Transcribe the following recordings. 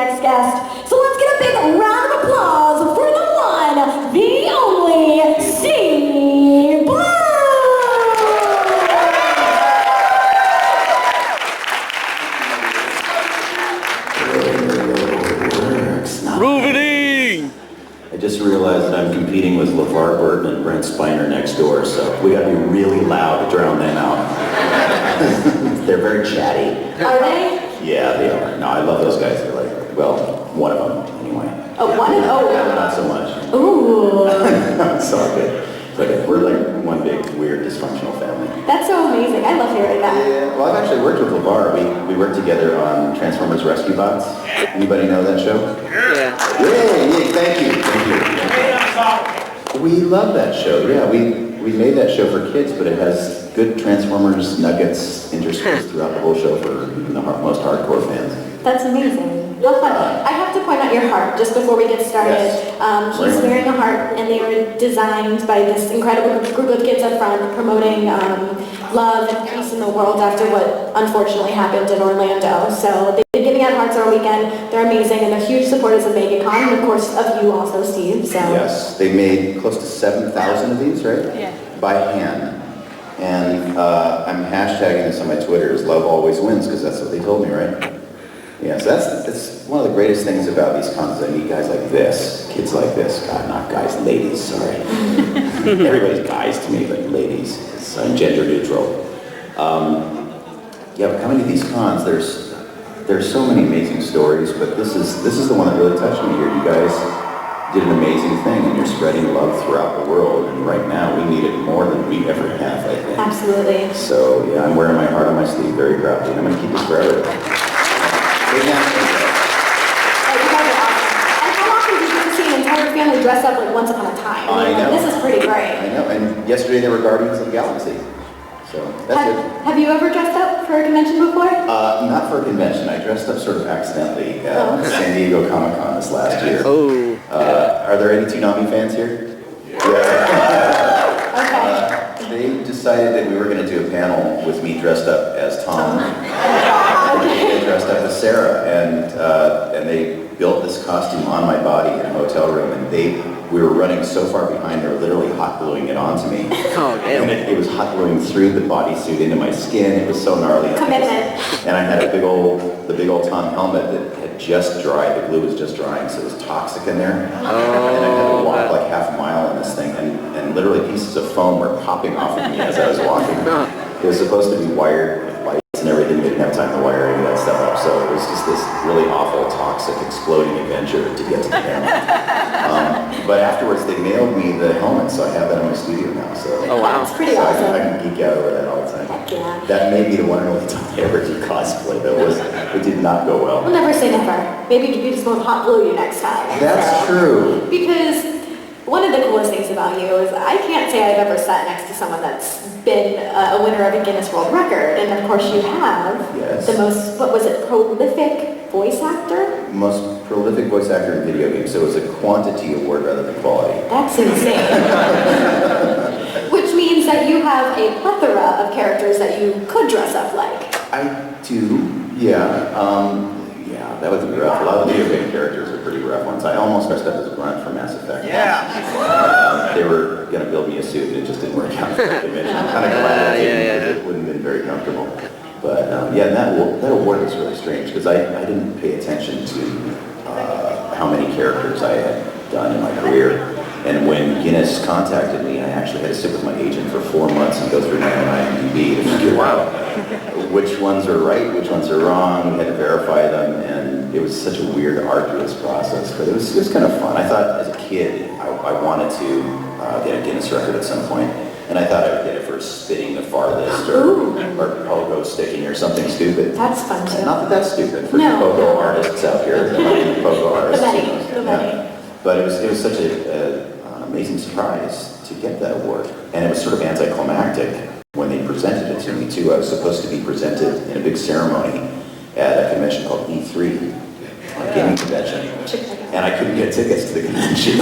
next guest. So let's get a big round of applause for the one, the only, Steve Blum! Riveting! I just realized that I'm competing with LeVar Burton and Brent Spiner next door, so we gotta be really loud to drown them out. They're very chatty. Are they? Yeah, they are. No, I love those guys. They're like, well, one of them, anyway. Oh, one? Oh. Not so much. Ooh. It's all good. It's like we're like one big, weird, dysfunctional family. That's so amazing. I love hearing that. Yeah, well, I've actually worked with LeVar. We worked together on Transformers Rescue Bots. Anybody know that show? Yeah. Yeah, thank you. We love that show, yeah. We made that show for kids, but it has good Transformers nuggets interspersed throughout the whole show for even the most hardcore fans. That's amazing. How fun. I have to point out your heart just before we get started. Yes. He's wearing a heart, and they were designed by this incredible group of kids up front promoting love and peace in the world after what unfortunately happened in Orlando. So they've been giving out hearts all weekend. They're amazing, and they're huge supporters of Megacon, and of course of you also, Steve. So. Yes, they made close to 7,000 of these, right? Yeah. By hand. And I'm hashtagging this on my Twitter as love always wins, because that's what they told me, right? Yeah, so that's one of the greatest things about these cons. I meet guys like this, kids like this. God, not guys, ladies, sorry. Everybody's guys to me, but ladies. I'm gender neutral. Yeah, but coming to these cons, there's so many amazing stories, but this is the one that really touched me here. You guys did an amazing thing, and you're spreading love throughout the world, and right now we need it more than we ever have, I think. Absolutely. So, yeah, I'm wearing my heart on my sleeve very proudly, and I'm going to keep this forever. And how often do you get to see an entire family dress up like Once Upon a Time? I know. This is pretty great. I know, and yesterday they were Guardians of the Galaxy. So, that's it. Have you ever dressed up for a convention before? Not for a convention. I dressed up sort of accidentally at San Diego Comic-Con this last year. Oh. Are there any Toonami fans here? Okay. They decided that we were going to do a panel with me dressed up as Tom. They dressed up as Sarah, and they built this costume on my body in a hotel room, and we were running so far behind, they were literally hot gluing it onto me. Oh, damn. And it was hot gluing through the bodysuit into my skin. It was so gnarly. Commitment. And I had the big old Tom helmet that had just dried. The glue was just drying, so it was toxic in there. And I had to walk like half a mile in this thing, and literally pieces of foam were popping off of me as I was walking. It was supposed to be wired with lights and everything. They didn't have time to wire any of that stuff up, so it was just this really awful, toxic, exploding adventure to get to the panel. But afterwards, they mailed me the helmet, so I have that in my studio now. So, oh, wow. That's pretty so awesome. I can geek out over that all the time. Heck yeah. That may be the one and only time I ever do cosplay. It did not go well. We'll never say never. Maybe we just won't hot glue you next time. That's true. Because one of the coolest things about you is I can't say I've ever sat next to someone that's been a winner of a Guinness World Record, and of course you have. Yes. The most, what was it, prolific voice actor? Most prolific voice actor in video games, so it was a quantity award rather than quality. That's insane. Which means that you have a plethora of characters that you could dress up like. I do, yeah. Yeah, that would be rough. A lot of the video game characters are pretty rough ones. I almost dressed up as Grunt from Mass Effect. Yeah. They were going to build me a suit, and it just didn't work out for the convention. I'm kind of glad it didn't, because it wouldn't have been very comfortable. But yeah, and that award was really strange, because I didn't pay attention to how many characters I had done in my career. And when Guinness contacted me, I actually had to sit with my agent for 4 months and go through my own IMDb to figure out which ones are right, which ones are wrong. We had to verify them, and it was such a weird, arduous process. But it was kind of fun. I thought as a kid I wanted to get a Guinness record at some point, and I thought I would get it for spitting the farthest or pogo sticking or something stupid. That's fun too. Not that that's stupid for pogo artists out here. Pogo artists. The many. But it was such an amazing surprise to get that award. And it was sort of anticlimactic when they presented it to me too. I was supposed to be presented in a big ceremony at a convention called E3, a gaming convention. And I couldn't get tickets to the convention.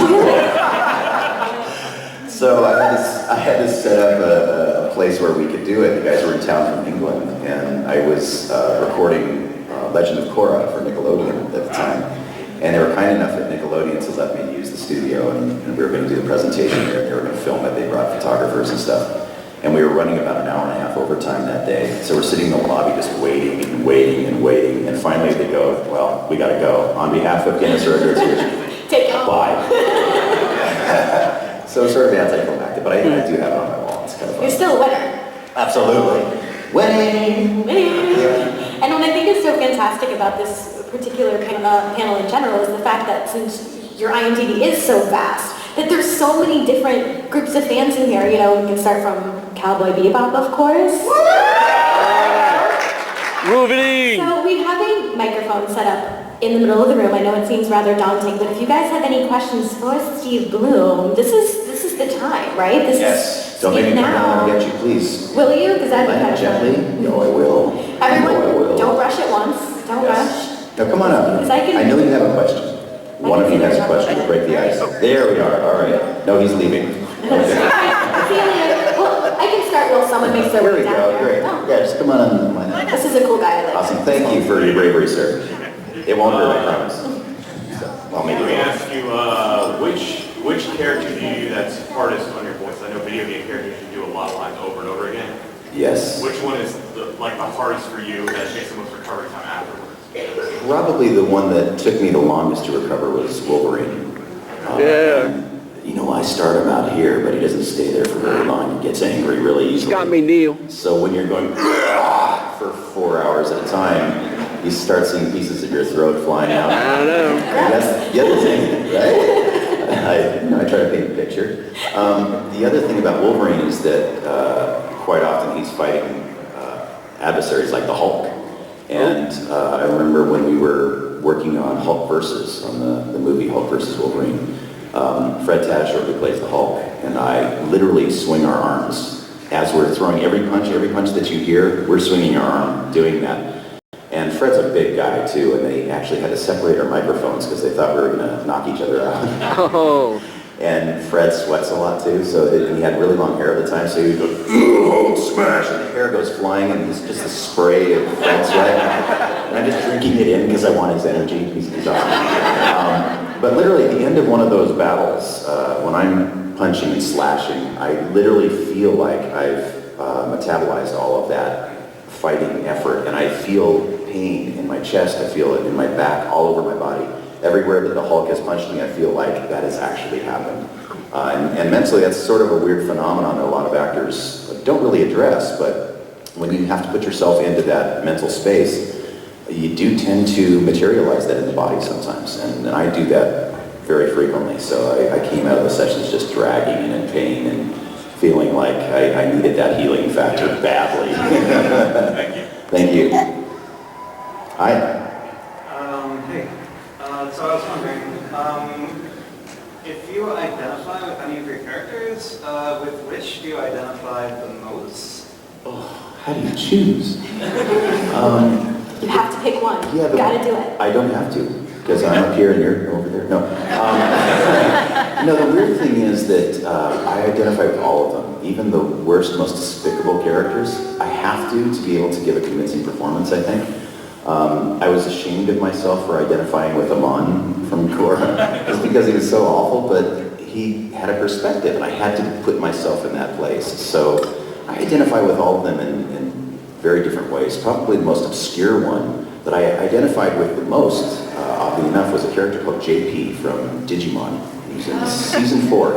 So I had to set up a place where we could do it. The guys were in town from England, and I was recording Legend of Korra for Nickelodeon at the time. And they were kind enough at Nickelodeon to let me use the studio, and we were going to do the presentation there, and they were going to film it. They brought photographers and stuff. And we were running about an hour and a half overtime that day. So we're sitting in the lobby just waiting and waiting and waiting. And finally they go, well, we got to go. On behalf of Guinness Records, take it. Bye. So sort of anticlimactic, but I do have it on my wall. It's kind of fun. You're still a winner. Absolutely. Winning! Winning! Yeah. And what I think is so fantastic about this particular panel in general is the fact that since your IMDb is so vast, that there's so many different groups of fans in here. You know, we can start from Cowboy Bebop, of course. Moving! So we have a microphone set up in the middle of the room. I know it seems rather daunting, but if you guys have any questions for Steve Blum, this is the time, right? Yes. Don't make me come down and get you, please. Will you? Because that'd be kind of Gently? fun. No, I will. Everyone, No, I will. don't rush it once. Don't rush. Now come on up. Because I know you have a question. One of you has a question to break the ice. There we are. All right. No, he's leaving. See you later. Well, I can start while someone makes their Here way we down go. here. Great. Oh, Yeah, just come on in. Why not? this is a cool guy. I like. Awesome. Thank you for your bravery, sir. It won't hurt, I promise. Well, maybe Let me it ask you, which character do you that's hardest on your voice? I know video game characters you do a lot of lines over and over again. won't. Yes. Which one is the hardest for you that takes the most recovery time afterwards? Probably the one that took me the longest to recover was Wolverine. Yeah. You know, I start him out here, but he doesn't stay there for very long. He gets angry really easily. Got me, Neil. So when you're going for 4 hours at a time, you start seeing pieces of your throat flying out. I don't know. And that's the other thing, right? I try to paint a picture. The other thing about Wolverine is that quite often he's fighting adversaries like the Hulk. And I remember when we were working on Hulk versus, on the movie Hulk versus Wolverine, Fred Tatasciore, who plays the Hulk, and I literally swing our arms. As we're throwing every punch that you hear, we're swinging our arm doing that. And Fred's a big guy too, and they actually had to separate our microphones because they thought we were going to knock each other out. Oh. And Fred sweats a lot too, so he had really long hair at the time, so he would go, Hulk smash, and the hair goes flying, and it's just a spray of Fred sweat. And I'm just drinking it in because I want his energy. He's awesome. But literally at the end of one of those battles, when I'm punching and slashing, I literally feel like I've metabolized all of that fighting effort, and I feel pain in my chest, I feel it in my back, all over my body. Everywhere that the Hulk has punched me, I feel like that has actually happened. And mentally, that's sort of a weird phenomenon that a lot of actors don't really address, but when you have to put yourself into that mental space, you do tend to materialize that in the body sometimes, and I do that very frequently. So I came out of the sessions just dragging and in pain and feeling like I needed that healing factor badly. Thank you. Hi. Hey. So I was wondering, if you identify with any of your characters, with which do you identify the most? Oh, how do you choose? You have to pick one. Yeah, You gotta do it. I don't have to, because I'm up here and you're over there. No. No, the weird thing is that I identify with all of them. Even the worst, most despicable characters, I have to be able to give a convincing performance, I think. I was ashamed of myself for identifying with Amon from Korra, just because he was so awful, but he had a perspective, and I had to put myself in that place. So I identify with all of them in very different ways. Probably the most obscure one that I identified with the most, oddly enough, was a character called JP from Digimon. He was in season 4,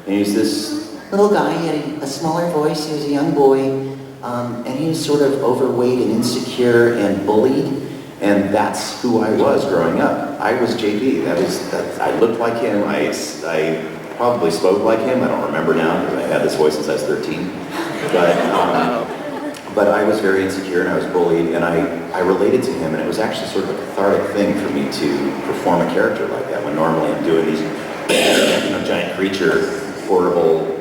and he was this little guy. He had a smaller voice. He was a young boy. And he was sort of overweight and insecure and bullied, and that's who I was growing up. I was JP. I looked like him. I probably spoke like him. I don't remember now because I had this voice since I was 13. But I was very insecure and I was bullied, and I related to him, and it was actually sort of a cathartic thing for me to perform a character like that when normally I'm doing these giant creature, horrible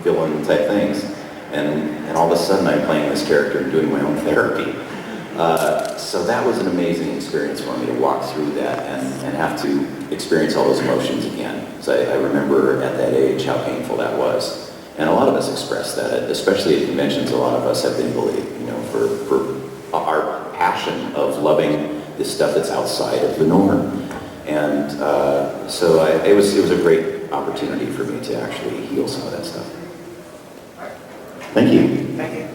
villain type things. And all of a sudden I'm playing this character and doing my own therapy. So that was an amazing experience for me to walk through that and have to experience all those emotions again. So I remember at that age how painful that was. And a lot of us express that, especially at conventions. A lot of us have been bullied, for our passion of loving this stuff that's outside of the norm. And so it was a great opportunity for me to actually heal some of that stuff. Thank you. Thank you.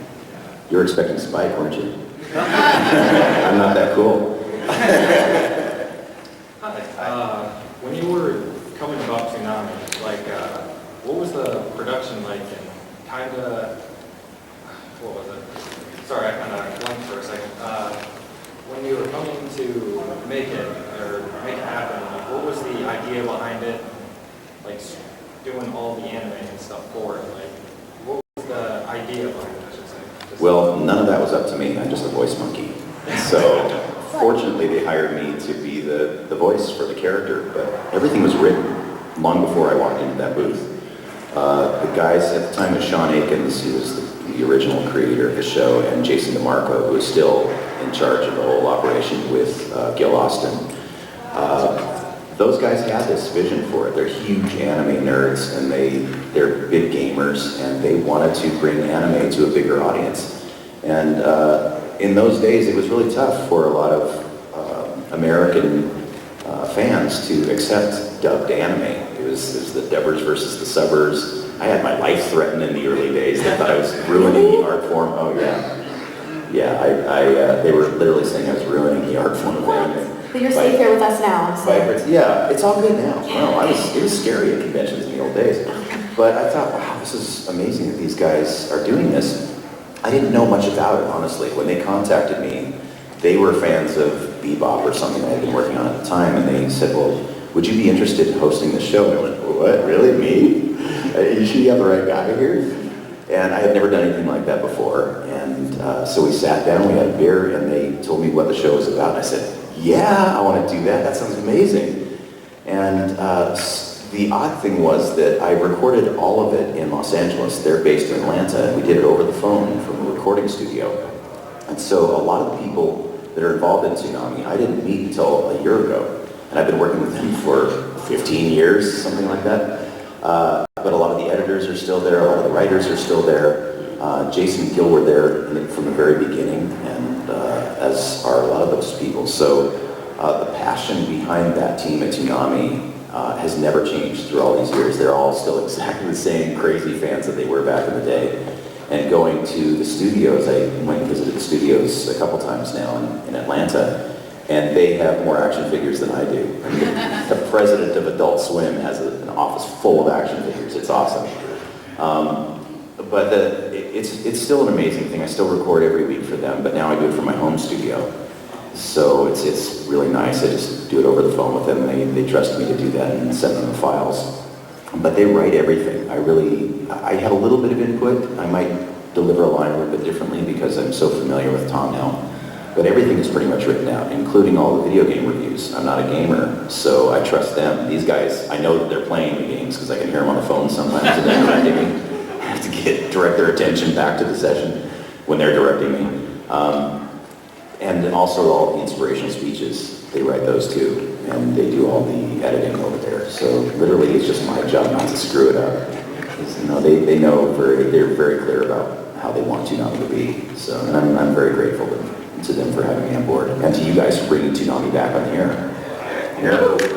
You were expecting Spike, weren't you? I'm not that cool. Hi. When you were coming about Tsunami, like, what was the production like, and kind of, what was it? Sorry, I kind of blanked for a second. When you were coming to make it, or make it happen, like, what was the idea behind it? Like, doing all the anime and stuff for it, like, what was the idea behind it, I should say? Well, none of that was up to me. I'm just a voice monkey. So fortunately, they hired me to be the voice for the character, but everything was written long before I walked into that booth. The guys at the time was Sean Akins, who was the original creator of the show, and Jason DeMarco, who was still in charge of the whole operation with Gil Austin. Those guys had this vision for it. They're huge anime nerds, and they're big gamers, and they wanted to bring anime to a bigger audience. And in those days, it was really tough for a lot of American fans to accept dubbed anime. It was the dubbers versus the subbers. I had my life threatened in the early days. They thought I was ruining the art form. Oh yeah. Yeah, they were literally saying I was ruining the art form of anime. But you're safe here with us now. So. Yeah, it's all good now. No, it was scary at conventions in the old days. But I thought, wow, this is amazing that these guys are doing this. I didn't know much about it, honestly. When they contacted me, they were fans of Bebop or something I had been working on at the time, and they said, well, would you be interested in hosting the show? And I went, what, really, me? You sure you have the right guy here? And I had never done anything like that before. And so we sat down, we had a beer, and they told me what the show was about. And I said, yeah, I want to do that. That sounds amazing. And the odd thing was that I recorded all of it in Los Angeles. They're based in Atlanta, and we did it over the phone from a recording studio. And so a lot of the people that are involved in Tsunami, I didn't meet until a year ago. And I've been working with them for 15 years, something like that. But a lot of the editors are still there, a lot of the writers are still there. Jason and Gil were there from the very beginning, and as are a lot of those people. So the passion behind that team at Tsunami has never changed through all these years. They're all still exactly the same crazy fans that they were back in the day. And going to the studios, I went and visited the studios a couple times now in Atlanta, and they have more action figures than I do. I mean, the president of Adult Swim has an office full of action figures. It's awesome. But it's still an amazing thing. I still record every week for them, but now I do it from my home studio. So it's really nice. I just do it over the phone with them. They trust me to do that and send them the files. But they write everything. I have a little bit of input. I might deliver a line a little bit differently because I'm so familiar with Tom now. But everything is pretty much written out, including all the video game reviews. I'm not a gamer, so I trust them. These guys, I know that they're playing the games because I can hear them on the phone sometimes and they're directing me. I have to direct their attention back to the session when they're directing me. And also all the inspirational speeches, they write those too. And they do all the editing over there. So literally it's just my job not to screw it up. They know they're very clear about how they want Tsunami to be. So, and I'm very grateful to them for having me on board. And to you guys for bringing Tsunami back on the air.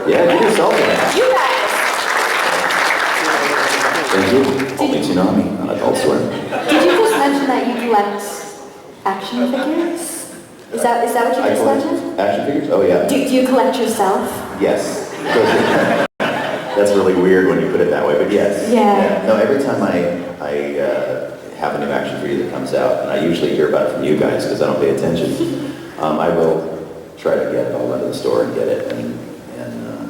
Yeah, give yourself a hand. You guys. Thank you. Only Tsunami on Adult Swim. Did you just mention that you collect action figures? Is that what you just mentioned? Action figures? Oh yeah. Do you collect yourself? Yes. That's really weird when you put it that way, but yes. Yeah. No, every time I have a new action figure that comes out, and I usually hear about it from you guys because I don't pay attention, I will try to get it. I'll run to the store and get it, and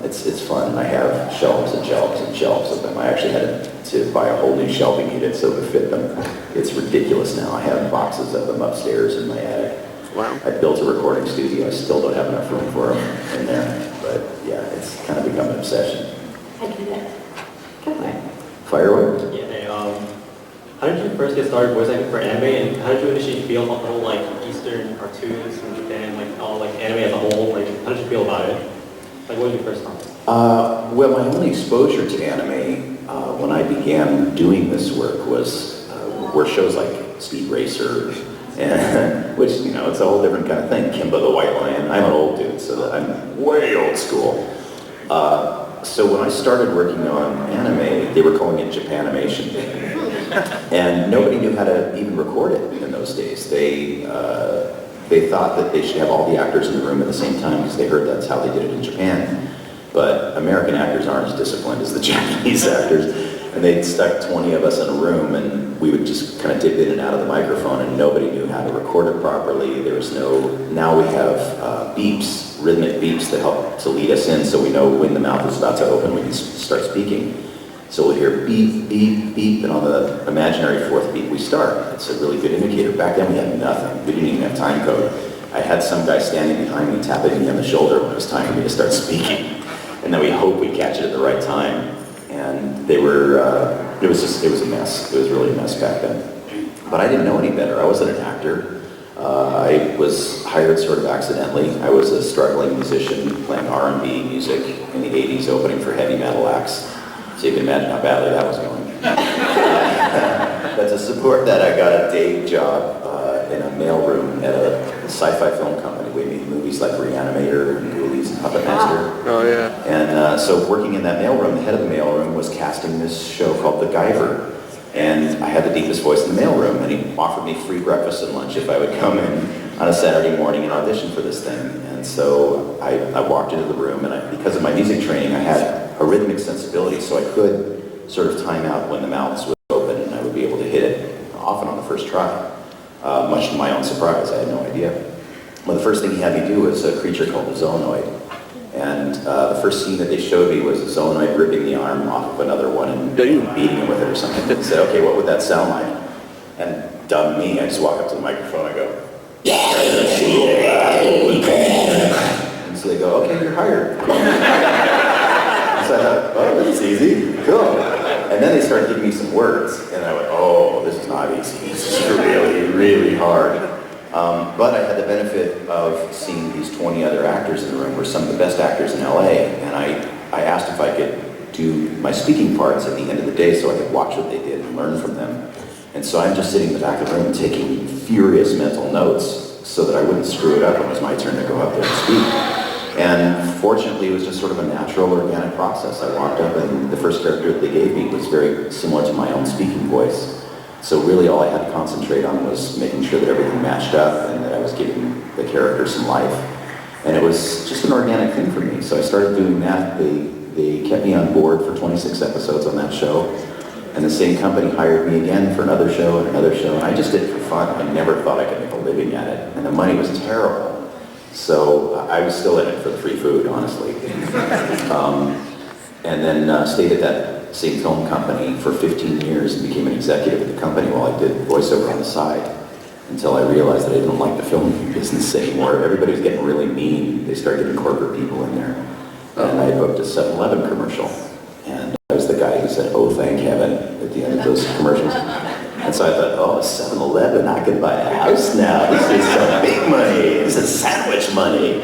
it's fun. I have shelves and shelves and shelves of them. I actually had to buy a whole new shelving unit so it would fit them. It's ridiculous now. I have boxes of them upstairs in my attic. Wow. I built a recording studio. I still don't have enough room for them in there. But yeah, it's kind of become an obsession. I get it. Go for it. Firework? Yeah, hey, how did you first get started voice acting for anime, and how did you initially feel about the whole like Eastern cartoons from Japan, like all like anime as a whole? Like, how did you feel about it? Like, what was your first thought? Well, my only exposure to anime when I began doing this work was were shows like Speed Racer, and which it's a whole different kind of thing. Kimba the White Lion. I'm an old dude, so I'm way old school. So when I started working on anime, they were calling it Japanimation. And nobody knew how to even record it in those days. They thought that they should have all the actors in the room at the same time because they heard that's how they did it in Japan. But American actors aren't as disciplined as the Japanese actors. And they stuck 20 of us in a room and we would just kind of dip in and out of the microphone and nobody knew how to record it properly. There was no, now we have beeps, rhythmic beeps that help to lead us in so we know when the mouth is about to open, we can start speaking. So we'll hear beep, beep, beep, and on the imaginary fourth beep we start. It's a really good indicator. Back then we had nothing. We didn't even have time code. I had some guy standing behind me tapping me on the shoulder when it was time for me to start speaking. And then we hope we catch it at the right time. And they were, it was a mess. It was really a mess back then. But I didn't know any better. I wasn't an actor. I was hired sort of accidentally. I was a struggling musician playing R&B music in the 80s, opening for heavy metal acts. So you can imagine how badly that was going. But to support that, I got a day job in a mailroom at a sci-fi film company. We made movies like Reanimator and Ghoulies and Puppet Master. Oh yeah. And so working in that mailroom, the head of the mailroom was casting this show called The Guyver. And I had the deepest voice in the mailroom, and he offered me free breakfast and lunch if I would come in on a Saturday morning and audition for this thing. And so I walked into the room, and because of my music training, I had a rhythmic sensibility, so I could sort of time out when the mouths would open, and I would be able to hit it, often on the first try. Much to my own surprise, I had no idea. Well, the first thing he had me do was a creature called the Zoonoid. And the first scene that they showed me was a Zoonoid ripping the arm off of another one and beating it with it or something. And said, okay, what would that sound like? And dumb me, I just walk up to the microphone, I go, and so they go, okay, you're hired. So I thought, oh, this is easy, cool. And then they started giving me some words, and I went, oh, this is not easy. This is really, really hard. But I had the benefit of seeing these 20 other actors in the room, who were some of the best actors in LA, and I asked if I could do my speaking parts at the end of the day so I could watch what they did and learn from them. And so I'm just sitting in the back of the room taking furious mental notes so that I wouldn't screw it up when it was my turn to go up there and speak. And fortunately, it was just sort of a natural, organic process. I walked up, and the first character that they gave me was very similar to my own speaking voice. So really all I had to concentrate on was making sure that everything matched up and that I was giving the character some life. And it was just an organic thing for me. So I started doing that. They kept me on board for 26 episodes on that show. And the same company hired me again for another show and another show. And I just did it for fun. I never thought I could make a living at it. And the money was terrible. So I was still in it for the free food, honestly. And then stayed at that same film company for 15 years and became an executive at the company while I did voiceover on the side until I realized that I didn't like the film business anymore. Everybody was getting really mean. They started getting corporate people in there. And I booked a 7-Eleven commercial. And I was the guy who said, oh, thank heaven, at the end of those commercials. And so I thought, oh, 7-Eleven, I can buy a house now. This is some big money. This is sandwich money.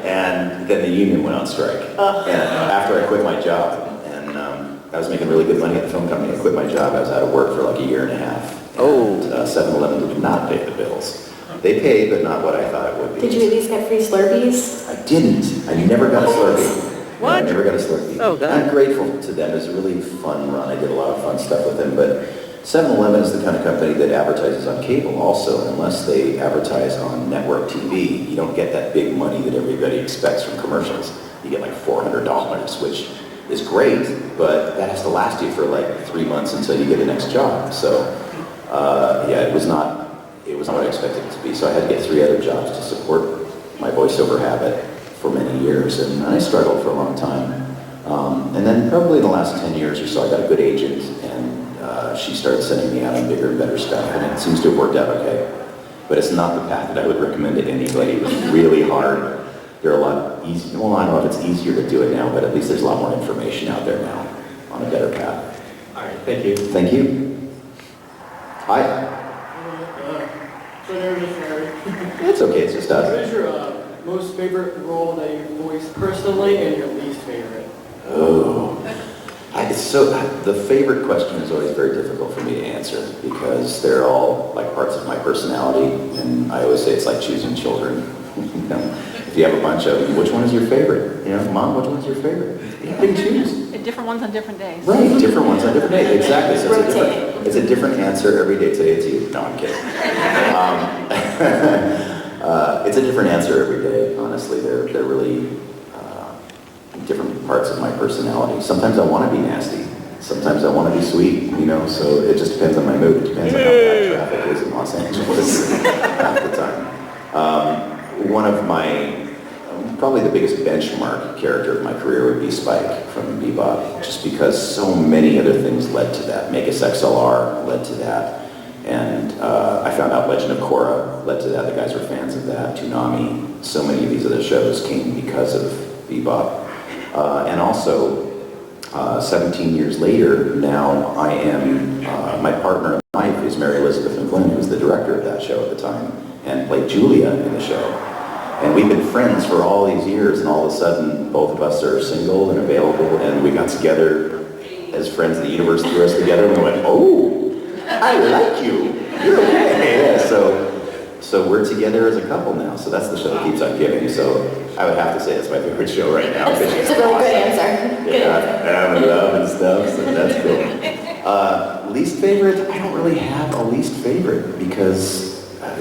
And then the union went on strike. And after I quit my job, and I was making really good money at the film company, I quit my job. I was out of work for like a year and a half. Oh. And 7-Eleven did not pay the bills. They paid, but not what I thought it would be. Did you at least get free Slurpees? I didn't. I never got a Slurpee. What? I never got a Slurpee. Oh, God. I'm grateful to them. It was a really fun run. I did a lot of fun stuff with them, but 7-Eleven is the kind of company that advertises on cable also, and unless they advertise on network TV, you don't get that big money that everybody expects from commercials. You get like $400, which is great, but that has to last you for like 3 months until you get the next job. So, yeah, it was not what I expected it to be. So I had to get 3 other jobs to support my voiceover habit for many years, and I struggled for a long time. And then probably in the last 10 years or so, I got a good agent, and she started sending me out on bigger and better stuff, and it seems to have worked out okay. But it's not the path that I would recommend to anybody. It was really hard. There are a lot easier, well, I don't know if it's easier to do it now, but at least there's a lot more information out there now on a better path. All right, thank you. Thank you. Hi. So nervous, Harry. It's okay, it's just us. What is your most favorite role that you voiced personally and your least favorite? Oh. The favorite question is always very difficult for me to answer because they're all like parts of my personality, and I always say it's like choosing children. You know? If if you have a bunch of them, which one is your favorite? You know, Mom, which one's your favorite? You can choose. Different ones on different days. Right, different ones on different days, exactly. So it's a different answer every day. Today it's you. No, I'm kidding. It's a different answer every day, honestly. They're really different parts of my personality. Sometimes I want to be nasty. Sometimes I want to be sweet, you know, so it just depends on my mood. It depends on how bad traffic is in Los Angeles half the time. One of my, probably the biggest benchmark character of my career would be Spike from Bebop, just because so many other things led to that. Megas XLR led to that, and I found out Legend of Korra led to that. The guys were fans of that. Toonami, so many of these other shows came because of Bebop. And also, 17 years later, now I am, my partner in life is Mary Elizabeth McGlynn, who was the director of that show at the time, and played Julia in the show. And we've been friends for all these years, and all of a sudden, both of us are single and available, and we got together as friends. The universe threw us together, and we went, oh, I like you. You're okay. Yeah, so we're together as a couple now, so that's the show that keeps on giving. So I would have to say it's my favorite show right now. It's a really good answer. Yeah, I'm in love and stuff, so that's cool. Least favorite? I don't really have a least favorite because,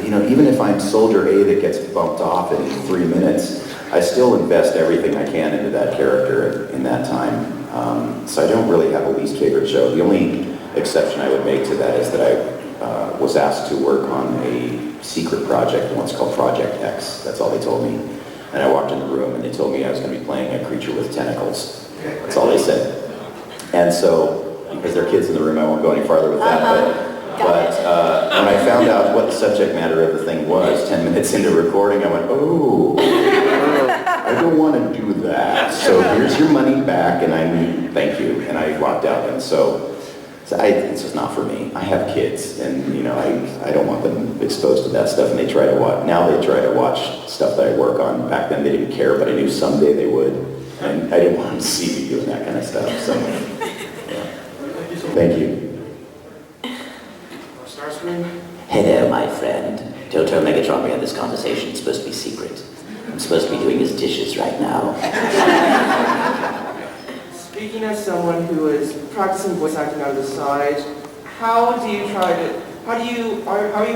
you know, even if I'm Soldier A that gets bumped off in 3 minutes, I still invest everything I can into that character in that time. So I don't really have a least favorite show. The only exception I would make to that is that I was asked to work on a secret project once called Project X. That's all they told me. And I walked in the room and they told me I was going to be playing a creature with tentacles. That's all they said. And so, because there are kids in the room, I won't go any farther with that. But when I found out what the subject matter of the thing was, 10 minutes into recording, I went, oh, I don't want to do that. So here's your money back, and I mean, thank you. And I walked out. And so it's just not for me. I have kids, and you know, I don't want them exposed to that stuff. And they try to watch. Now they try to watch stuff that I work on. Back then they didn't care, but I knew someday they would. And I didn't want them to see me doing that kind of stuff. So, yeah. Thank you. Hey there, my friend. Don't tell Megatron we had this conversation. It's supposed to be secret. I'm supposed to be doing his dishes right now. Speaking as someone who is practicing voice acting on the side, how are you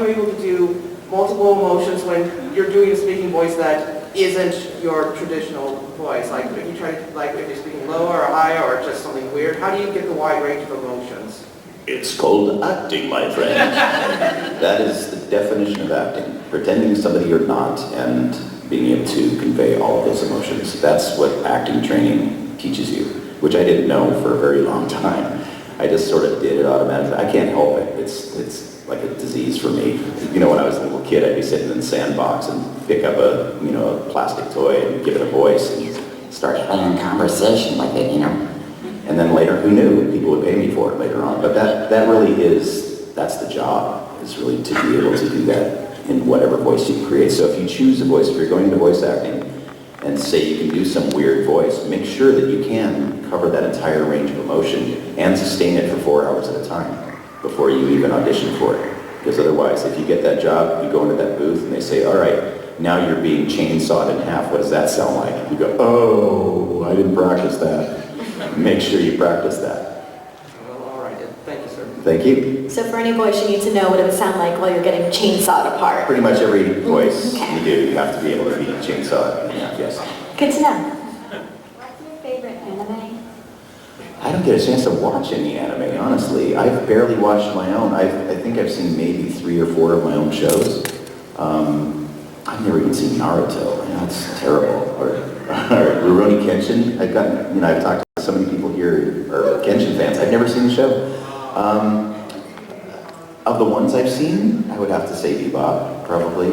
able to do multiple emotions when you're doing a speaking voice that isn't your traditional voice? Like if you try to, like if you're speaking lower or higher or just something weird, how do you get the wide range of emotions? It's called acting, my friend. That is the definition of acting. Pretending somebody you're not and being able to convey all of those emotions. That's what acting training teaches you, which I didn't know for a very long time. I just sort of did it automatically. I can't help it. It's like a disease for me. You know, when I was a little kid, I'd be sitting in the sandbox and pick up a plastic toy and give it a voice and start having a conversation with it, you know. And then later, who knew? People would pay me for it later on. But that really is, that's the job, is really to be able to do that in whatever voice you create. So if you choose a voice, if you're going into voice acting, and say you can do some weird voice, make sure that you can cover that entire range of emotion and sustain it for 4 hours at a time before you even audition for it. Because otherwise, if you get that job, you go into that booth and they say, all right, now you're being chainsawed in half. What does that sound like? You go, oh, I didn't practice that. Make sure you practice that. Well, all right. Thank you, sir. Thank you. So for any voice, you need to know what it would sound like while you're getting chainsawed apart. Pretty much every voice Okay. you do, you have to be able to be chainsawed in half, yes. Good to know. What's your favorite anime? I don't get a chance to watch any anime, honestly. I've barely watched my own. I think I've seen maybe 3 or 4 of my own shows. I've never even seen Naruto. I know it's terrible. Or Rurouni Kenshin. I've talked to so many people here who are Kenshin fans. I've never seen the show. Of the ones I've seen, I would have to say Bebop, probably.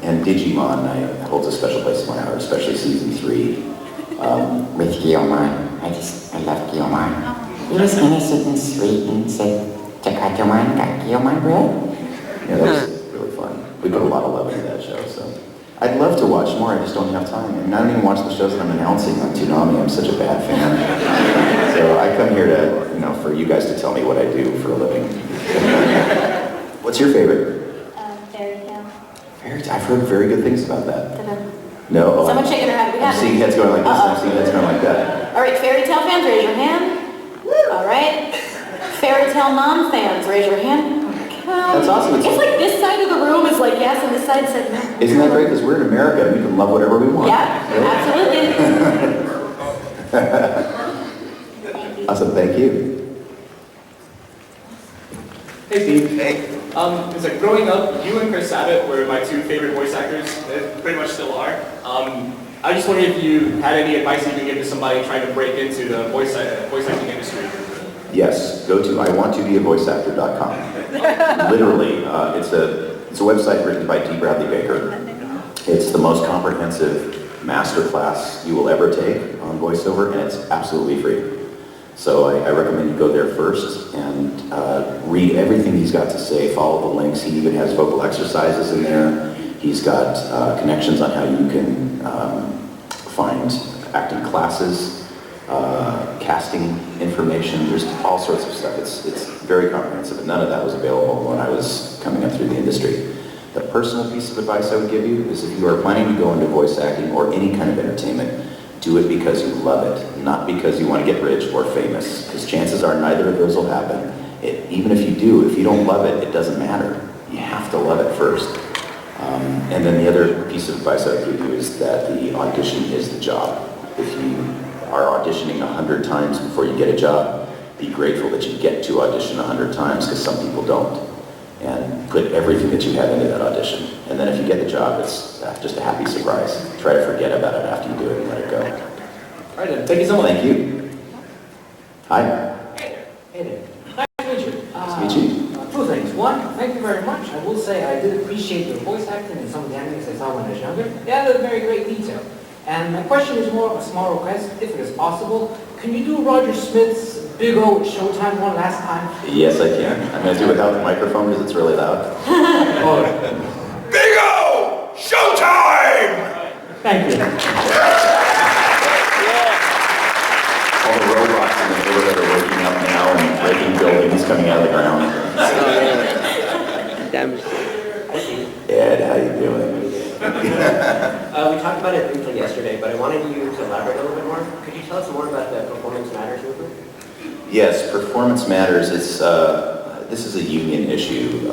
And Digimon holds a special place in my heart, especially season 3. With Guillemon. I love Guillemon. He was innocent and sweet and said, Takajomon got Guillemon bread? Yeah, that's really fun. We put a lot of love into that show, so. I'd love to watch more, I just don't have time. I don't even watch the shows that I'm announcing on Toonami. I'm such a bad fan. So I come here to, for you guys to tell me what I do for a living. What's your favorite? Fairy tale. Fairy tale. I've heard very good things about that. No. Someone shaking her head. We I'm have seeing it. heads going like this, and I'm seeing heads going like that. All right, fairy tale fans, raise your hand. All right. Fairy tale non-fans, raise your hand. That's awesome. It's like this side of the room is like yes, and this side said no. Isn't that great? Because we're in America and we can love whatever we want. Yeah, absolutely. Awesome, thank you. Hey Steve. Hey. It's like growing up, you and Chris Sabat were my two favorite voice actors. They pretty much still are. I just wondered if you had any advice you could give to somebody trying to break into the voice acting industry. Yes, go to iwanttobeavoiceactor.com. Literally, it's a website written by D. Bradley Baker. It's the most comprehensive master class you will ever take on voiceover, and it's absolutely free. So I recommend you go there first and read everything he's got to say, follow the links. He even has vocal exercises in there. He's got connections on how you can find acting classes, casting information. There's all sorts of stuff. It's very comprehensive, and none of that was available when I was coming up through the industry. The personal piece of advice I would give you is if you are planning to go into voice acting or any kind of entertainment, do it because you love it, not because you want to get rich or famous, because chances are neither of those will happen. Even if you do, if you don't love it, it doesn't matter. You have to love it first. And then the other piece of advice I would give you is that the audition is the job. If you are auditioning 100 times before you get a job, be grateful that you get to audition 100 times, because some people don't. And put everything that you have into that audition. And then if you get the job, it's just a happy surprise. Try to forget about it after you do it and let it go. All right then, thank you so much. Thank you. Hi. Hey there. Nice to meet you. Nice to meet you. Two things. One, thank you very much. I will say I did appreciate your voice acting in some of the animes I saw when I was younger. They had a very great detail. And my question is more of a small request, if it is possible. Can you do Roger Smith's Big O Showtime one last time? Yes, I can. I'm going to do it without the microphone because it's really loud. Big O! Showtime! Thank you. All the robots in the neighborhood are waking up now and breaking buildings coming out of the ground. Ed, how you doing? We talked about it briefly yesterday, but I wanted you to elaborate a little bit more. Could you tell us more about the Performance Matters movement? Yes, Performance Matters. This is a union issue.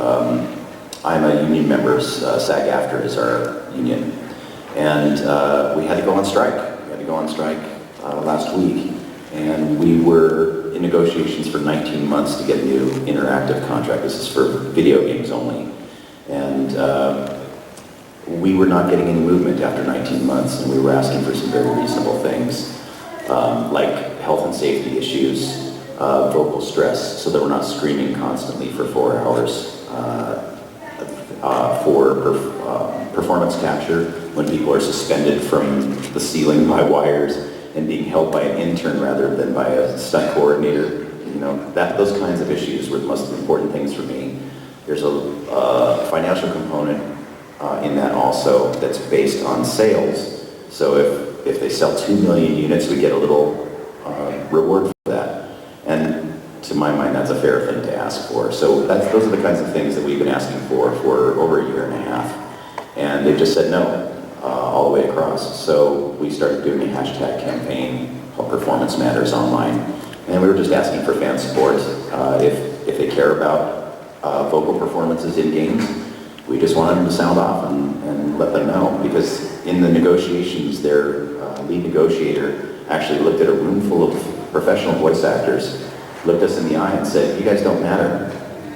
I'm a union member. SAG-AFTRA is our union. And we had to go on strike. We had to go on strike last week. And we were in negotiations for 19 months to get a new interactive contract. This is for video games only. And we were not getting any movement after 19 months, and we were asking for some very reasonable things, like health and safety issues, vocal stress, so that we're not screaming constantly for 4 hours, performance capture, when people are suspended from the ceiling by wires and being held by an intern rather than by a stunt coordinator. You know, those kinds of issues were the most important things for me. There's a financial component in that also that's based on sales. So if they sell 2 million units, we get a little reward for that. And to my mind, that's a fair thing to ask for. So those are the kinds of things that we've been asking for over a year and a half. And they've just said no all the way across. So we started doing a hashtag campaign called Performance Matters online. And we were just asking for fan support. If they care about vocal performances in games, we just wanted them to sound off and let them know. Because in the negotiations, their lead negotiator actually looked at a room full of professional voice actors, looked us in the eye and said, "You guys don't matter.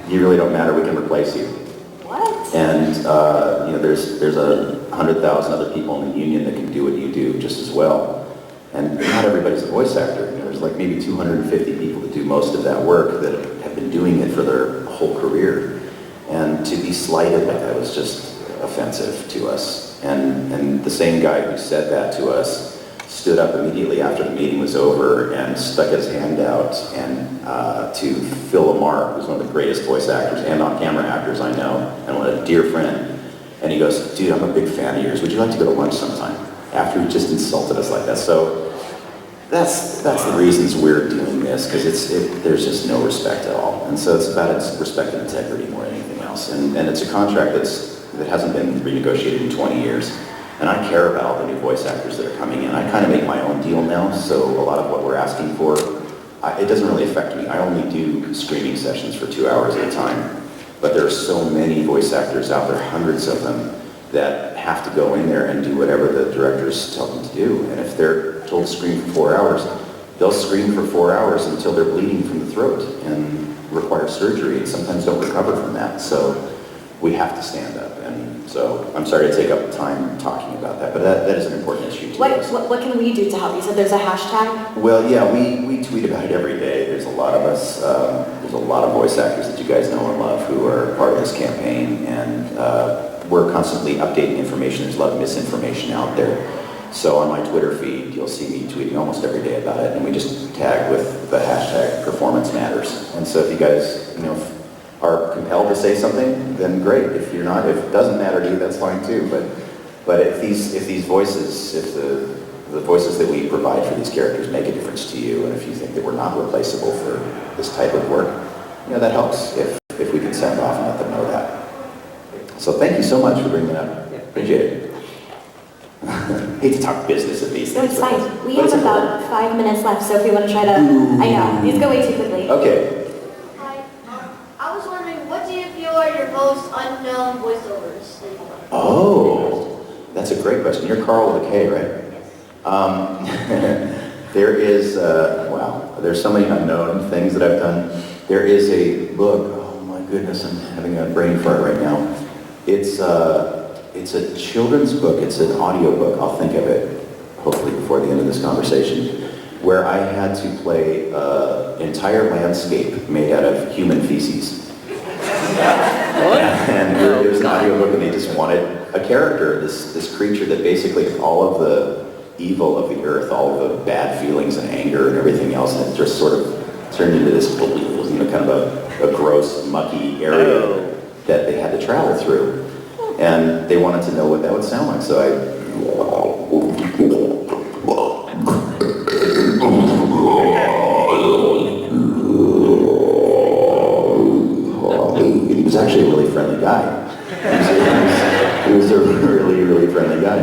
You really don't matter. We can replace you." What? And you know, there's 100,000 other people in the union that can do what you do just as well. And not everybody's a voice actor. You know, there's like maybe 250 people that do most of that work that have been doing it for their whole career. And to be slighted like that was just offensive to us. And the same guy who said that to us stood up immediately after the meeting was over and stuck his hand out and to Phil Lamar, who's one of the greatest voice actors and on-camera actors I know, and a dear friend. And he goes, "Dude, I'm a big fan of yours. Would you like to go to lunch sometime?" After he just insulted us like that. So that's the reasons we're doing this, because there's just no respect at all. And so it's about respect and integrity more than anything else. And it's a contract that hasn't been renegotiated in 20 years. And I care about all the new voice actors that are coming in. I kind of make my own deal now, so a lot of what we're asking for, it doesn't really affect me. I only do streaming sessions for 2 hours at a time. But there are so many voice actors out there, hundreds of them, that have to go in there and do whatever the directors tell them to do. And if they're told to scream for 4 hours, they'll scream for 4 hours until they're bleeding from the throat and require surgery, and sometimes don't recover from that. So we have to stand up. And so I'm sorry to take up time talking about that, but that is an important issue to us. What can we do to help? You said there's a hashtag? Well, yeah, we tweet about it every day. There's a lot of us, there's a lot of voice actors that you guys know and love who are part of this campaign, and we're constantly updating information. There's a lot of misinformation out there. So on my Twitter feed, you'll see me tweeting almost every day about it, and we just tag with the hashtag Performance Matters. And so if you guys, are compelled to say something, then great. If you're not, if it doesn't matter to you, that's fine too. But if these voices, if the voices that we provide for these characters make a difference to you, and if you think that we're not replaceable for this type of work, that helps. If we can sound off and let them know that. So thank you so much for bringing that up. Appreciate it. Hate to talk business at these No, things. it's fine. We have about 5 minutes left, so if we want to try to, I know, these go way too quickly. Okay. Hi, I was wondering, what do you feel are your most unknown voiceovers that you've done? Oh, that's a great question. You're Carl with a K, right? There is, wow, there's so many unknown things that I've done. There is a book, oh my goodness, I'm having a brain fart right now. It's a children's book, it's an audio book, I'll think of it, hopefully before the end of this conversation, where I had to play an entire landscape made out of human feces. And it was an audiobook, and they just wanted a character, this creature that basically all of the evil of the earth, all of the bad feelings and anger and everything else, and it just sort of turned into this, kind of a gross, mucky area that they had to travel through. And they wanted to know what that would sound like, so he was actually a really friendly guy. He was a really, really friendly guy.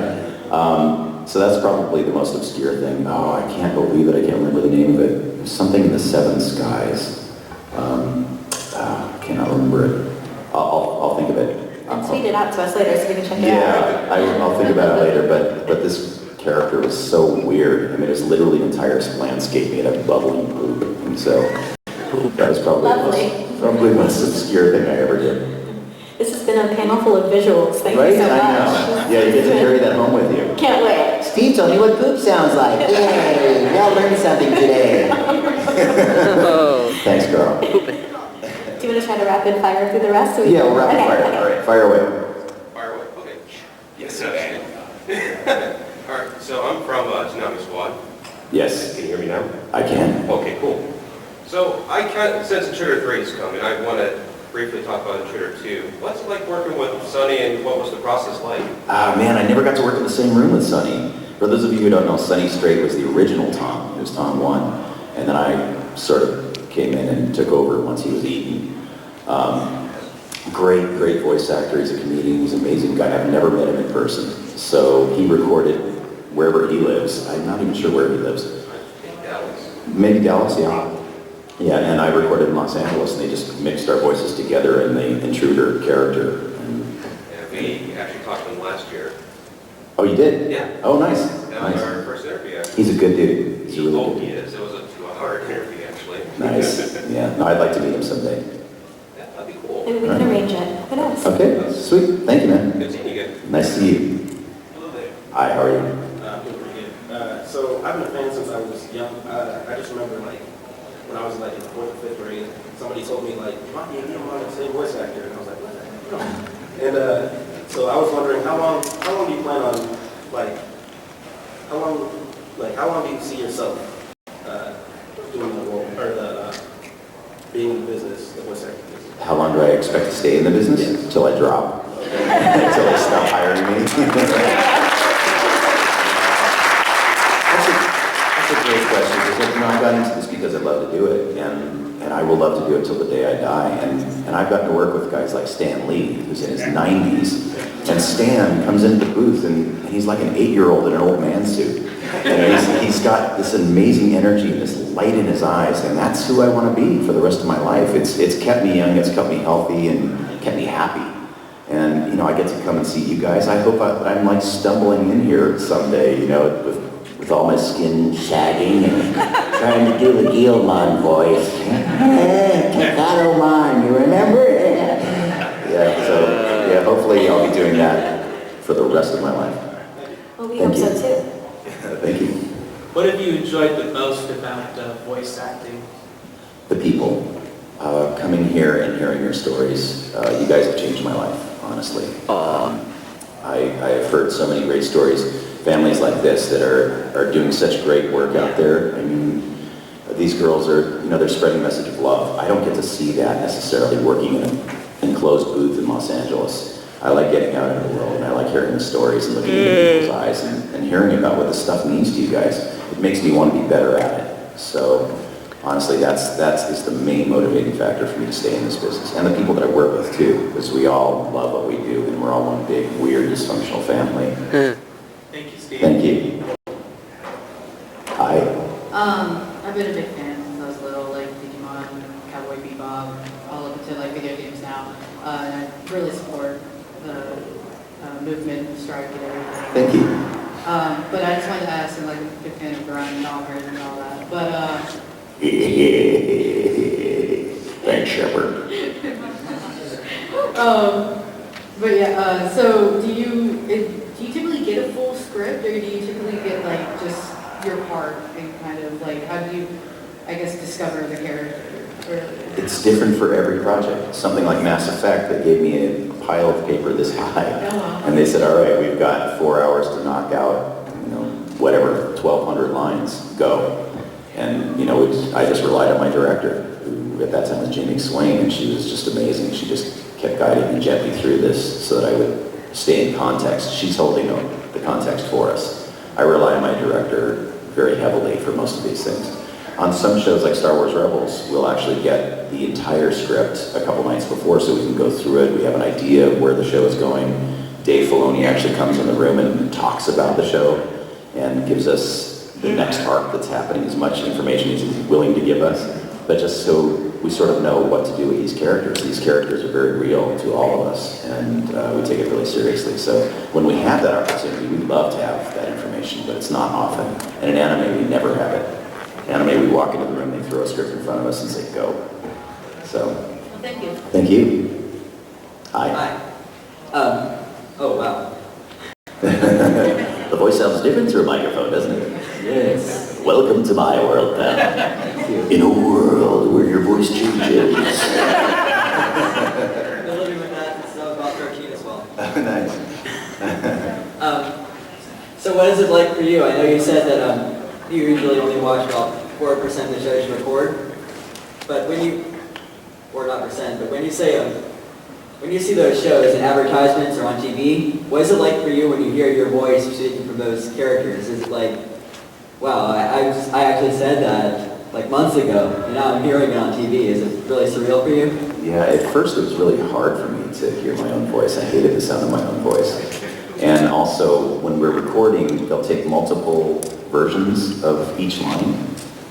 So that's probably the most obscure thing. Oh, I can't believe it. I can't remember the name of it. It was something in the Seven Skies. I cannot remember it. I'll think of it. And tweet it out to us later so we can check it out. Yeah, I'll think about it later, but this character was so weird. I mean, it was literally an entire landscape made of bubbling poop. And so that was probably the most obscure thing I ever did. This has been a panel full of visuals. Thank you so much. I know. Yeah, you get to carry that home with you. Can't wait. Steve told me what poop sounds like. Yay, we all learned something today. Thanks, Carl. Do you want to try to rapid fire through the rest? So Yeah, we'll rapid fire. Okay. All right, fire away. Fire away, okay. Yes, okay. All right, so I'm from Tsunami Squad. Yes. Can you hear me now? I can. Okay, cool. So since Intruder 3 is coming, I want to briefly talk about Intruder 2. What's it like working with Sonny, and what was the process like? Man, I never got to work in the same room with Sonny. For those of you who don't know, Sonny Strait was the original Tom. He was Tom 1. And then I sort of came in and took over once he was eaten. Great voice actor. He's a comedian. He's an amazing guy. I've never met him in person. So he recorded wherever he lives. I'm not even sure where he lives. Dallas. Maybe Dallas, yeah. Yeah, and I recorded in Los Angeles, and they just mixed our voices together in the Intruder character. Yeah, we actually talked to him last year. Oh, you did? Yeah. Oh, nice. That was our first interview, actually. He's a good dude. He's a really good He dude. is. It was a 2-hour interview, actually. Nice. Yeah. No, I'd like to meet him someday. Yeah, that'd be cool. Maybe we can arrange it. Who knows? Okay, sweet. Thank you, man. Good seeing you again. Nice to see you. Hello there. Hi, how are you? Doing pretty good. So I've been a fan since I was young. I just remember when I was in the 4th or 5th grade, somebody told me Rocky and him are the same voice actor, and I was like, what the heck? No. And so I was wondering how long do you plan on how long do you see yourself doing the role or being in the business, the voice acting business? How long do I expect to stay in the business? Until I drop. Until they stop hiring me. That's a great question. Because I've gotten into this because I love to do it, and and I will love to do it till the day I die. And I've gotten to work with guys like Stan Lee, who's in his 90s, and Stan comes into the booth and he's like an 8-year-old in an old man suit. He's got this amazing energy and this light in his eyes, and that's who I want to be for the rest of my life. It's kept me young, it's kept me healthy, and kept me happy. And, you know, I get to come and see you guys. I hope I'm like stumbling in here someday, you know, with all my skin sagging and trying to do the Gilman voice. Kakaroman, you remember? Yeah, so, yeah, hopefully I'll be doing that for the rest of my life. Well, we hope so too. Thank you. What have you enjoyed the most about voice acting? The people. Coming here and hearing your stories, you guys have changed my life, honestly. I have heard so many great stories, families like this that are doing such great work out there. I mean, these girls are, you know, they're spreading a message of love. I don't get to see that necessarily working in an enclosed booth in Los Angeles. I like getting out into the world, and I like hearing the stories and looking into people's eyes and hearing about what this stuff means to you guys. It makes me want to be better at it. So honestly, that's just the main motivating factor for me to stay in this business. And the people that I work with too, because we all love what we do, and we're all one big, weird, dysfunctional family. Thank you, Steve. Thank you. Hi. I've been a big fan since I was little, like Digimon, Cowboy Bebop, all up to like video games now. And I really support the movement, strike, and everything. Thank you. But I just wanted to ask, I'm like a big fan of Brian and Alfred and all that. But Thanks, Shepard. but yeah, so do you typically get a full script, or do you typically get like just your part and kind of like, how do you, I guess, discover the character? It's different for every project. Something like Mass Effect, that gave me a pile of paper this high. And they said, all right, we've got 4 hours to knock out, you know, whatever, 1,200 lines, go. And, you know, I just relied on my director, who at that time was Jamie Swain, and she was just amazing. She just kept guiding me gently through this so that I would stay in context. She's holding the context for us. I rely on my director very heavily for most of these things. On some shows like Star Wars Rebels, we'll actually get the entire script a couple nights before so we can go through it. We have an idea of where the show is going. Dave Filoni actually comes in the room and talks about the show and gives us the next arc that's happening, as much information as he's willing to give us, but just so we sort of know what to do with these characters. These characters are very real to all of us, and we take it really seriously. So when we have that opportunity, we love to have that information, but it's not often. And in anime, we never have it. Anime, we walk into the room, they throw a script in front of us and say, go. So, Well, thank you. Thank you. Hi. Hi. Oh, wow. The voice sounds different through a microphone, doesn't it? Yes. Welcome to my world, pal. In a world where your voice changes. Been living with that since I was about 13 as well. Nice. So what is it like for you? I know you said that you usually only watch about 4% of the shows you record, but when you, or not percent, but when you say, when you see those shows in advertisements or on TV, what is it like for you when you hear your voice speaking from those characters? Is it like, wow, I actually said that like months ago, and now I'm hearing it on TV. Is it really surreal for you? Yeah, at first it was really hard for me to hear my own voice. I hated the sound of my own voice. And also, when we're recording, they'll take multiple versions of each line.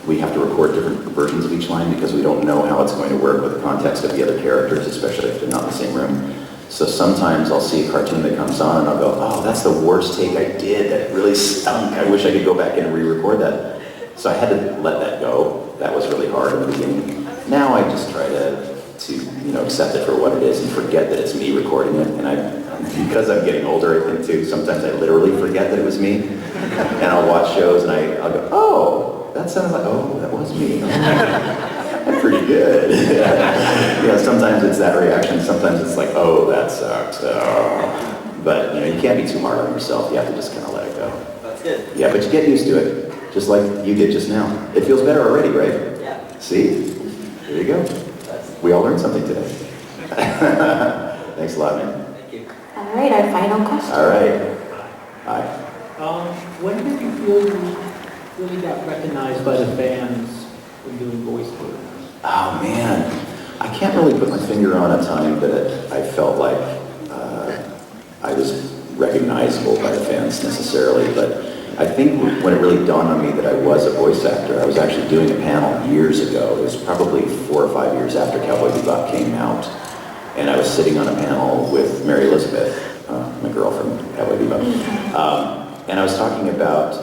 We have to record different versions of each line because we don't know how it's going to work with the context of the other characters, especially if they're not in the same room. So sometimes I'll see a cartoon that comes on and I'll go, oh, that's the worst take I did. That really stunk. I wish I could go back and re-record that. So I had to let that go. That was really hard in the beginning. Now I just try to accept it for what it is and forget that it's me recording it. And because I'm getting older, I think too, sometimes I literally forget that it was me. And I'll watch shows and I'll go, oh, that sounds like, oh, that was me. I'm pretty good. Sometimes it's that reaction. Sometimes it's like, oh, that sucks. Oh. But you can't be too hard on yourself. You have to just kind of let it go. That's good. Yeah, but you get used to it, just like you did just now. It feels better already, right? Yeah. See? There you go. We all learned something today. Thanks a lot, man. Thank you. All right, our final question. All right. Hi. When did you feel you really got recognized by the fans when doing voice work? Oh man, I can't really put my finger on a time that I felt like I was recognizable by the fans necessarily, but I think when it really dawned on me that I was a voice actor, I was actually doing a panel years ago. It was probably 4 or 5 years after Cowboy Bebop came out, and I was sitting on a panel with Mary Elizabeth, my girl from Cowboy Bebop, and I was talking about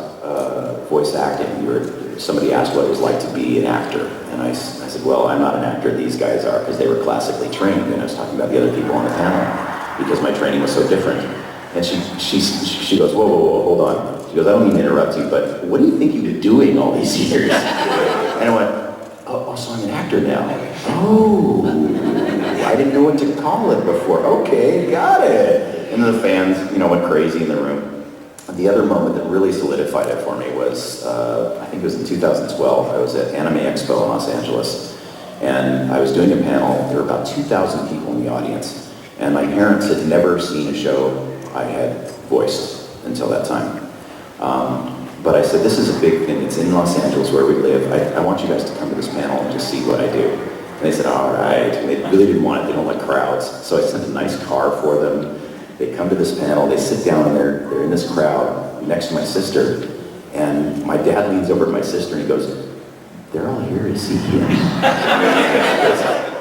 voice acting. Somebody asked what it was like to be an actor, and I said, well, I'm not an actor, these guys are, because they were classically trained, and I was talking about the other people on the panel, because my training was so different. And she goes, whoa, whoa, whoa, hold on. She goes, I don't mean to interrupt you, but what do you think you've been doing all these years? And I went, oh, so I'm an actor now. Oh, I didn't know what to call it before. Okay, got it. And the fans, went crazy in the room. The other moment that really solidified it for me was, I think it was in 2012, I was at Anime Expo in Los Angeles, and I was doing a panel. There were about 2,000 people in the audience, and my parents had never seen a show I had voiced until that time. But I said, this is a big thing. It's in Los Angeles where we live. I want you guys to come to this panel and just see what I do. And they said, all right. And they really didn't want it. They don't like crowds. So I sent a nice car for them. They come to this panel. They sit down and they're in this crowd next to my sister. And my dad leans over to my sister and he goes, they're all here to see him.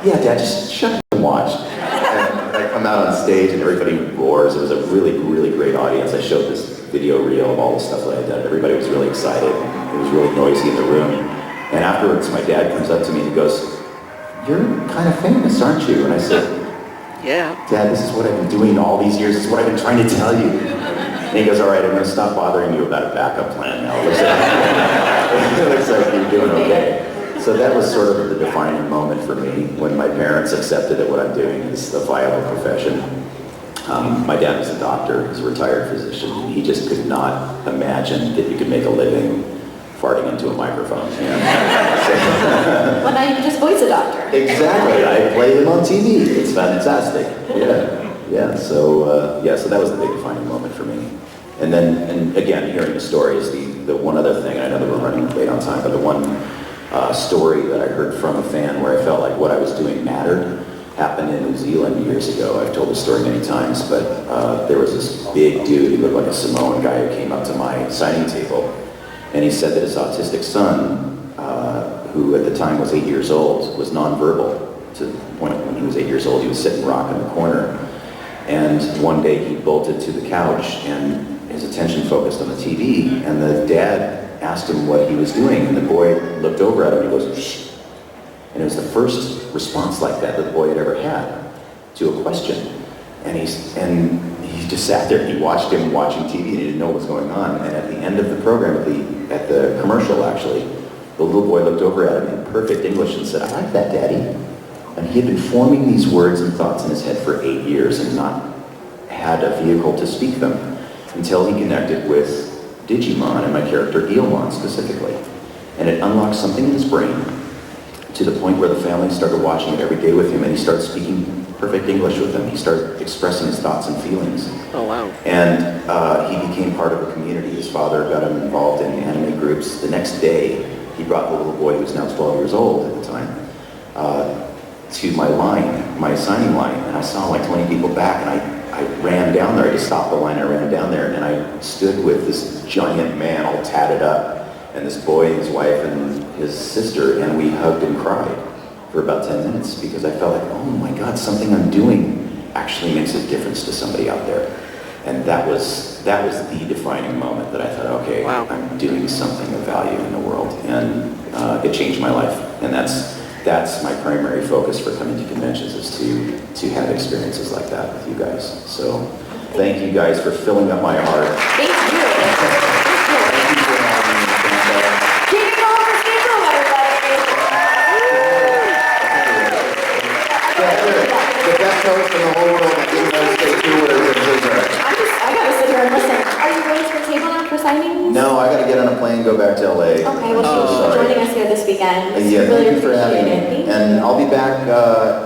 Yeah, Dad, just shut up and watch. And I come out on stage and everybody roars. It was a really, really great audience. I showed this video reel of all the stuff that I had done. Everybody was really excited. It was really noisy in the room. And afterwards, my dad comes up to me and he goes, you're kind of famous, aren't you? And I said, yeah. Dad, this is what I've been doing all these years. This is what I've been trying to tell you. And he goes, all right, I'm going to stop bothering you about a backup plan now. It looks like you're doing okay. So that was sort of the defining moment for me when my parents accepted that what I'm doing is a viable profession. My dad was a doctor, he's a retired physician. He just could not imagine that you could make a living farting into a microphone. Well, now you can just voice a doctor. Exactly, I play him on TV. It's fantastic. Yeah. So that was the big defining moment for me. And again, hearing the story is the one other thing. I know that we're running late on time, but the one story that I heard from a fan where I felt like what I was doing mattered happened in New Zealand years ago. I've told the story many times, but there was this big dude, he looked like a Samoan guy, who came up to my signing table, and he said that his autistic son, who at the time was 8 years old, was nonverbal. To the point when he was 8 years old, he was sitting rock in the corner, and one day he bolted to the couch, and his attention focused on the TV, and the dad asked him what he was doing, and the boy looked over at him and he goes, shh. And it was the first response like that the boy had ever had to a question. And he just sat there, he watched him watching TV and he didn't know what was going on. And at the end of the program, at the commercial actually, the little boy looked over at him in perfect English and said, I like that, Daddy. And he had been forming these words and thoughts in his head for 8 years and not had a vehicle to speak them until he connected with Digimon and my character Guilmon specifically. And it unlocked something in his brain to the point where the family started watching it every day with him, and he started speaking perfect English with them. He started expressing his thoughts and feelings. Oh, wow. And he became part of a community. His father got him involved in anime groups. The next day, he brought the little boy, who was now 12 years old at the time, to my signing line, and I saw like 20 people back, and I ran down there. I just stopped the line, I ran down there, and I stood with this giant man all tatted up, and this boy and his wife and his sister, and we hugged and cried for about 10 minutes because I felt like, oh my God, something I'm doing actually makes a difference to somebody out there. And that was the defining moment that I thought, okay, wow, I'm doing something of value in the world, and it changed my life. And that's my primary focus for coming to conventions, is to have experiences like that with you guys. So thank you guys for filling up my heart. Thank you. The best host in the whole world that didn't know stay true with her. I gotta sit here and listen. Are you going to the table now for signings? No, I gotta get on a plane and go back to LA. Okay, well, thank you for joining us here this weekend. Yeah, really thank you for having appreciate me. And I'll be back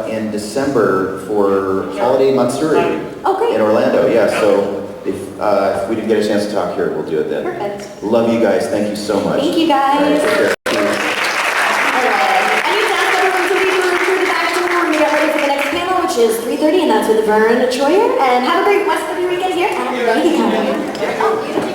in December for Holiday Matsuri in Orlando. Yeah, so if we didn't get a chance to talk here, we'll do it then. Perfect. Love you guys. Thank you so much. Thank you guys. All right, take care. All right. Any dance, everyone? launch is 3:30, and that's with Vern Troyer. And have a great rest of your weekend here at Megacon. Oh, beautiful.